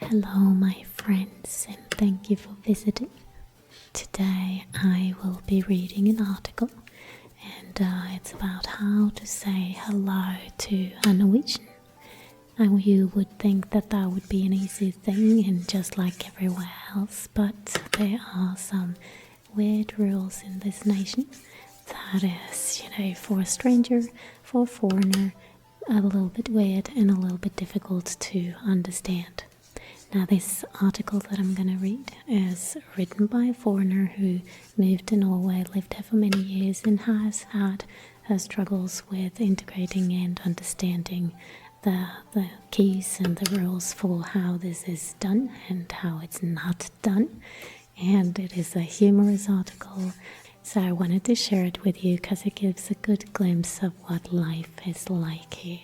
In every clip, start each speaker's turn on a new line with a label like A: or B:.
A: Hello my friends, and thank you for visiting. Today I will be reading an article, and it's about how to say hello to a Norwegian. And you would think that that would be an easy thing and just like everywhere else, but there are some weird rules in this nation that is, for a stranger, for a foreigner, a little bit weird and a little bit difficult to understand. Now this article that I'm going to read is written by a foreigner who moved to Norway, lived there for many years, and has had her struggles with integrating and understanding the keys and the rules for how this is done and how it's not done. And it is a humorous article, so I wanted to share it with you because it gives a good glimpse of what life is like here.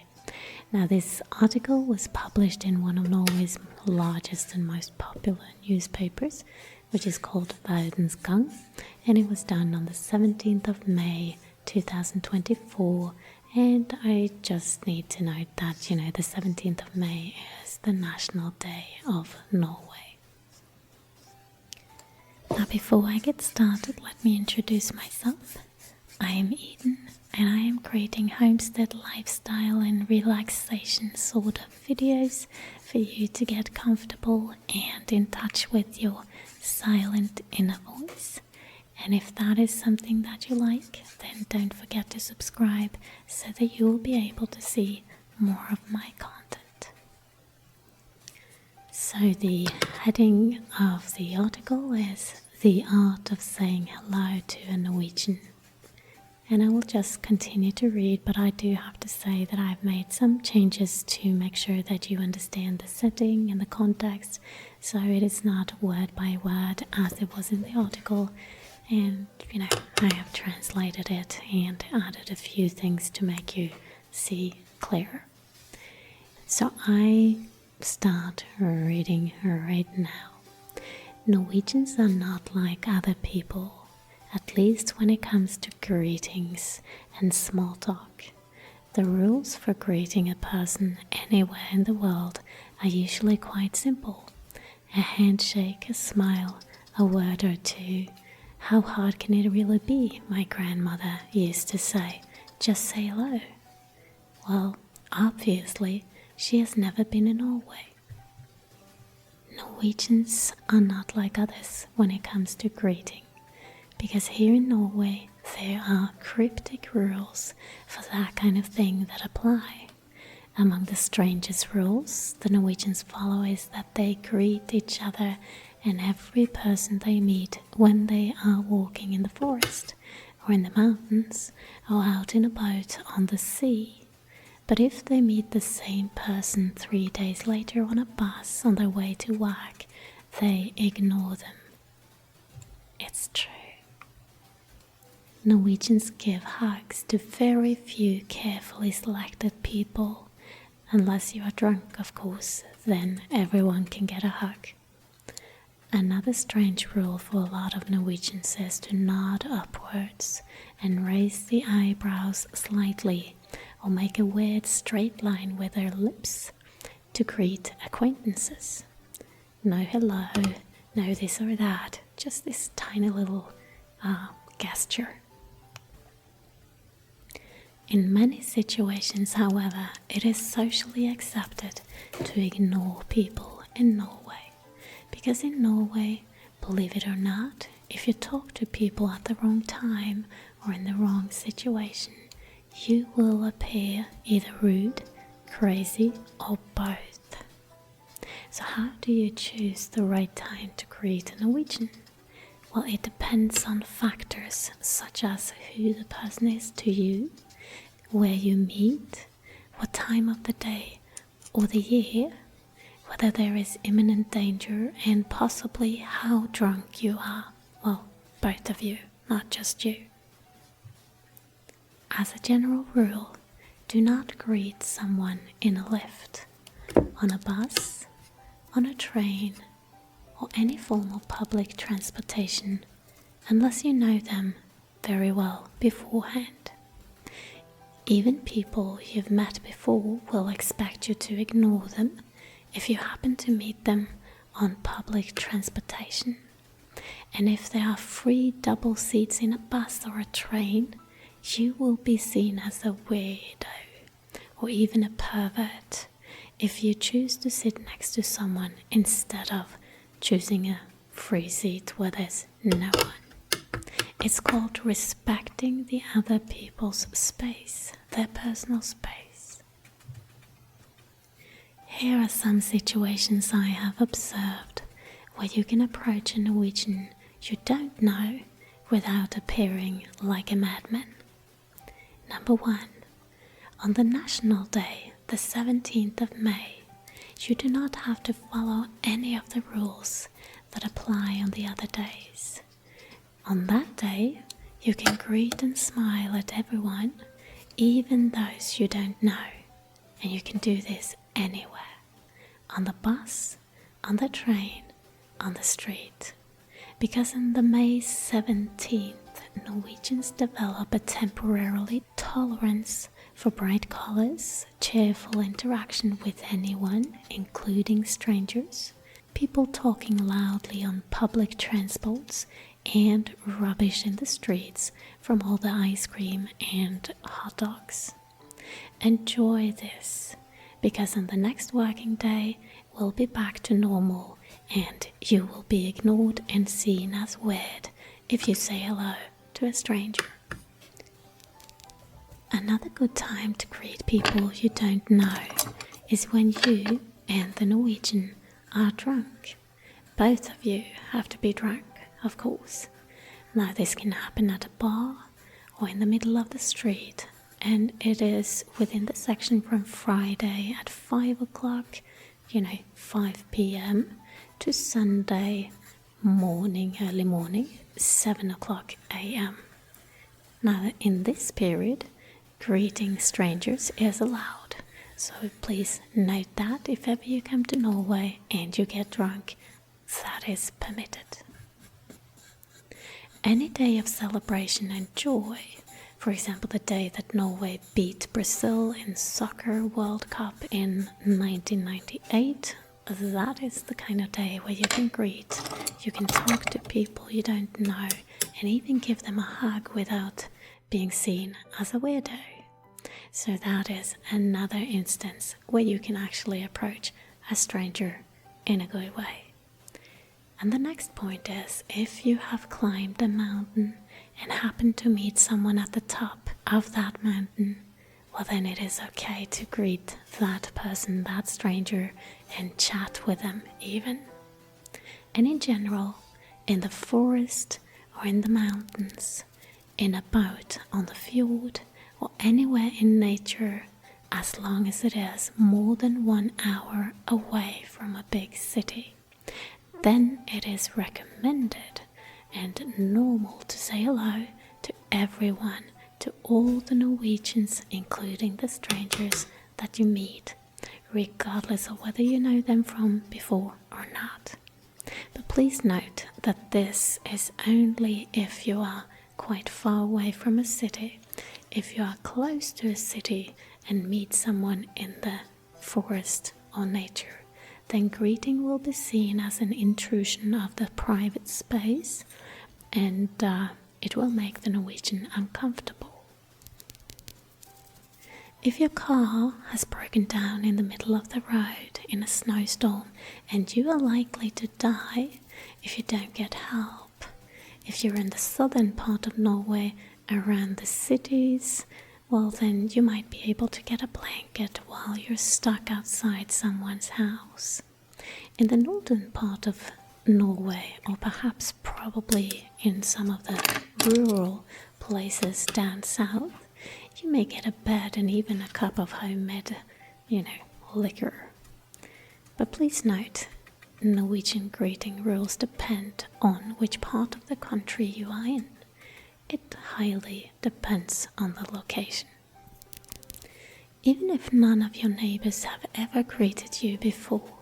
A: Now this article was published in one of Norway's largest and most popular newspapers, which is called Verdens Gang, and it was done on the 17th of May 2024, and I just need to note that, the 17th of May is the National Day of Norway. Now before I get started, let me introduce myself. I am Eden, and I am creating homestead lifestyle and relaxation sort of videos for you to get comfortable and in touch with your silent inner voice. And if that is something that you like, then don't forget to subscribe so that you will be able to see more of my content. So the heading of the article is The Art of Saying Hello to a Norwegian. And I will just continue to read, but I do have to say that I've made some changes to make sure that you understand the setting and the context, so it is not word by word as it was in the article. And, I have translated it and added a few things to make you see clearer. So I start reading right now. Norwegians are not like other people, at least when it comes to greetings and small talk. The rules for greeting a person anywhere in the world are usually quite simple. A handshake, a smile, a word or two. How hard can it really be, my grandmother used to say. Just say hello. Well, obviously, she has never been in Norway. Norwegians are not like others when it comes to greeting, because here in Norway there are cryptic rules for that kind of thing that apply. Among the strangest rules the Norwegians follow is that they greet each other and every person they meet when they are walking in the forest, or in the mountains, or out in a boat on the sea. But if they meet the same person 3 days later on a bus on their way to work, they ignore them. It's true. Norwegians give hugs to very few carefully selected people. Unless you are drunk, of course, then everyone can get a hug. Another strange rule for a lot of Norwegians is to nod upwards and raise the eyebrows slightly, or make a weird straight line with their lips to greet acquaintances. No hello, no this or that, just this tiny little gesture. In many situations, however, it is socially accepted to ignore people in Norway. Because in Norway, believe it or not, if you talk to people at the wrong time or in the wrong situation, you will appear either rude, crazy, or both. So how do you choose the right time to greet a Norwegian? Well, it depends on factors such as who the person is to you, where you meet, what time of the day or the year, whether there is imminent danger, and possibly how drunk you are. Well, both of you, not just you. As a general rule, do not greet someone in a lift, on a bus, on a train, or any form of public transportation, unless you know them very well beforehand. Even people you've met before will expect you to ignore them if you happen to meet them on public transportation. And if there are free double seats in a bus or a train, you will be seen as a weirdo or even a pervert if you choose to sit next to someone instead of choosing a free seat where there's no one. It's called respecting the other people's space, their personal space. Here are some situations I have observed where you can approach a Norwegian you don't know without appearing like a madman. Number 1. On the National Day, the 17th of May, you do not have to follow any of the rules that apply on the other days. On that day, you can greet and smile at everyone, even those you don't know, and you can do this anywhere, on the bus, on the train, on the street. Because on the May 17th, Norwegians develop a temporarily tolerance for bright colors, cheerful interaction with anyone, including strangers, people talking loudly on public transports, and rubbish in the streets from all the ice cream and hot dogs. Enjoy this, because on the next working day, we'll be back to normal, and you will be ignored and seen as weird if you say hello to a stranger. Another good time to greet people you don't know is when you and the Norwegian are drunk. Both of you have to be drunk, of course. Now this can happen at a bar or in the middle of the street, and it is within the section from Friday at 5 o'clock, 5 p.m. to Sunday morning, early morning, 7 o'clock a.m. Now in this period, greeting strangers is allowed, so please note that if ever you come to Norway and you get drunk, that is permitted. Any day of celebration and joy, for example the day that Norway beat Brazil in Soccer World Cup in 1998, that is the kind of day where you can greet, you can talk to people you don't know, and even give them a hug without being seen as a weirdo. So that is another instance where you can actually approach a stranger in a good way. And the next point is, if you have climbed a mountain and happen to meet someone at the top of that mountain, well then it is okay to greet that person, that stranger, and chat with them even. And in general, in the forest or in the mountains, in a boat on the fjord, or anywhere in nature, as long as it is more than 1 hour away from a big city, then it is recommended and normal to say hello to everyone, to all the Norwegians, including the strangers that you meet, regardless of whether you know them from before or not. But please note that this is only if you are quite far away from a city. If you are close to a city and meet someone in the forest or nature, then greeting will be seen as an intrusion of the private space, and it will make the Norwegian uncomfortable. If your car has broken down in the middle of the road in a snowstorm, and you are likely to die if you don't get help, if you're in the southern part of Norway around the cities, well then you might be able to get a blanket while you're stuck outside someone's house. In the northern part of Norway, or perhaps probably in some of the rural places down south, you may get a bed and even a cup of homemade, liquor. But please note, Norwegian greeting rules depend on which part of the country you are in. It highly depends on the location. Even if none of your neighbors have ever greeted you before,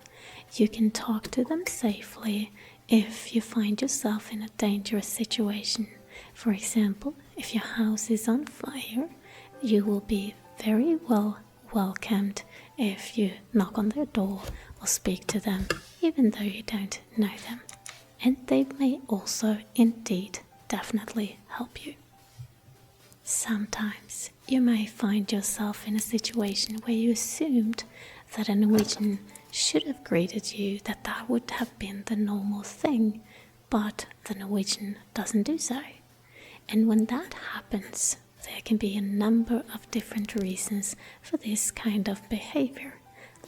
A: you can talk to them safely if you find yourself in a dangerous situation. For example, if your house is on fire, you will be very well welcomed if you knock on their door or speak to them even though you don't know them. And they may also indeed definitely help you. Sometimes you may find yourself in a situation where you assumed that a Norwegian should have greeted you, that would have been the normal thing, but the Norwegian doesn't do so. And when that happens, there can be a number of different reasons for this kind of behavior.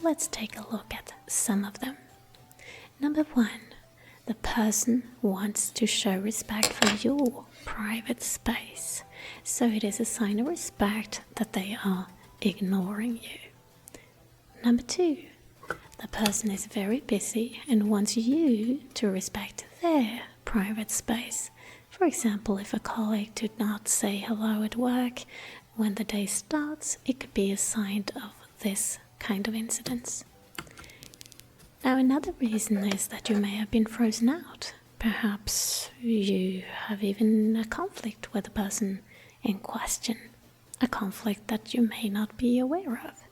A: Let's take a look at some of them. Number 1, the person wants to show respect for your private space. So it is a sign of respect that they are ignoring you. Number 2, the person is very busy and wants you to respect their private space. For example, if a colleague did not say hello at work when the day starts, it could be a sign of this kind of incidents. Now, another reason is that you may have been frozen out. Perhaps you have even a conflict with the person in question, a conflict that you may not be aware of.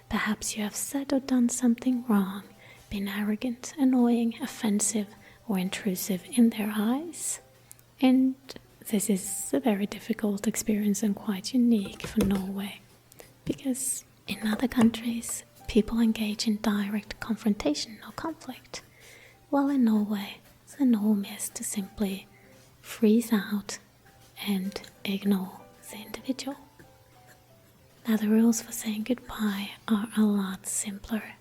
A: Perhaps you have said or done something wrong, been arrogant, annoying, offensive, or intrusive in their eyes. And this is a very difficult experience and quite unique for Norway, because in other countries, people engage in direct confrontation or conflict, while in Norway, the norm is to simply freeze out and ignore the individual. Now, the rules for saying goodbye are a lot simpler.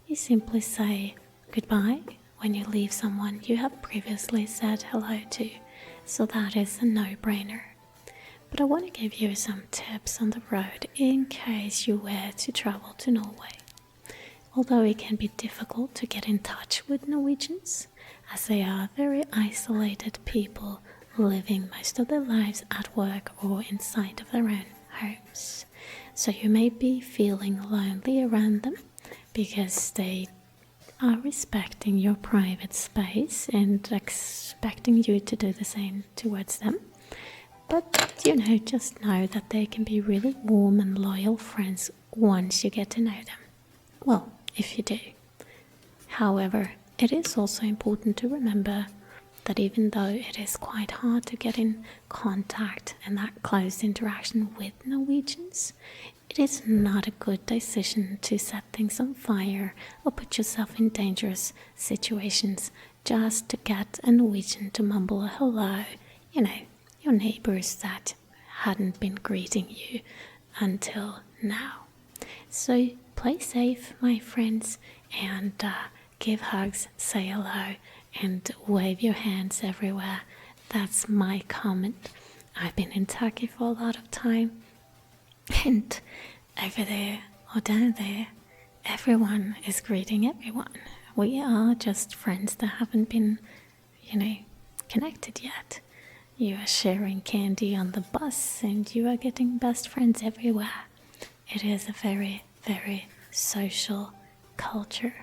A: You simply say goodbye when you leave someone you have previously said hello to, so that is a no-brainer. But I want to give you some tips on the road in case you were to travel to Norway. Although it can be difficult to get in touch with Norwegians, as they are very isolated people living most of their lives at work or inside of their own homes. So you may be feeling lonely around them because they are respecting your private space and expecting you to do the same towards them. But just know that they can be really warm and loyal friends once you get to know them. Well, if you do. However, it is also important to remember that even though it is quite hard to get in contact and that close interaction with Norwegians, it is not a good decision to set things on fire or put yourself in dangerous situations just to get a Norwegian to mumble a hello, your neighbors that hadn't been greeting you until now. So play safe, my friends, and give hugs, say hello, and wave your hands everywhere. That's my comment. I've been in Turkey for a lot of time, and over there or down there, everyone is greeting everyone. We are just friends that haven't been, connected yet. You are sharing candy on the bus, and you are getting best friends everywhere. It is a very, very social culture.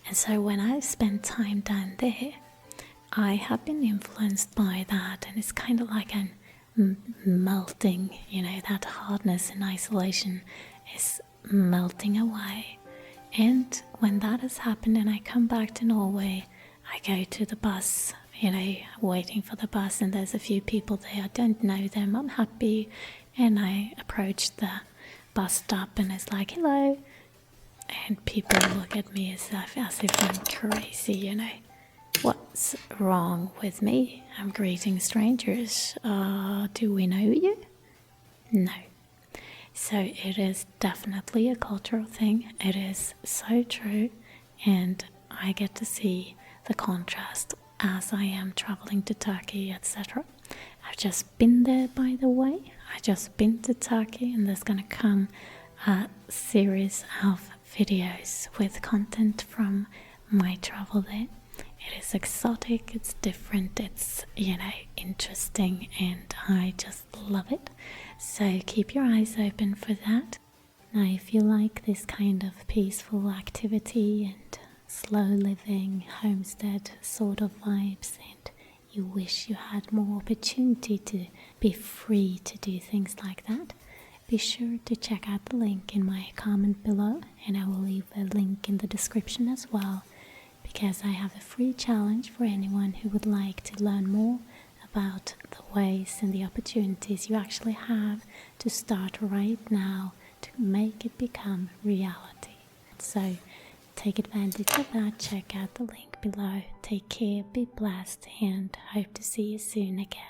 A: And so when I've spent time down there, I have been influenced by that, and it's kind of like an melting, that hardness and isolation is melting away. And when that has happened and I come back to Norway, I go to the bus, waiting for the bus, and there's a few people there. I don't know them. I'm happy, and I approach the bus stop, and it's like, hello. And people look at me as if I'm crazy, What's wrong with me? I'm greeting strangers. Do we know you? No. So it is definitely a cultural thing. It is so true. And I get to see the contrast as I am traveling to Turkey, etc. I've just been there, by the way. I've just been to Turkey, and there's going to come a series of videos with content from my travel there. It is exotic, it's different, it's, interesting, and I just love it. So keep your eyes open for that. Now, if you like this kind of peaceful activity and slow living, homestead sort of vibes, and you wish you had more opportunity to be free to do things like that, be sure to check out the link in my comment below, and I will leave a link in the description as well, because I have a free challenge for anyone who would like to learn more about the ways and the opportunities you actually have to start right now to make it become reality. So take advantage of that, check out the link below. Take care, be blessed, and hope to see you soon again.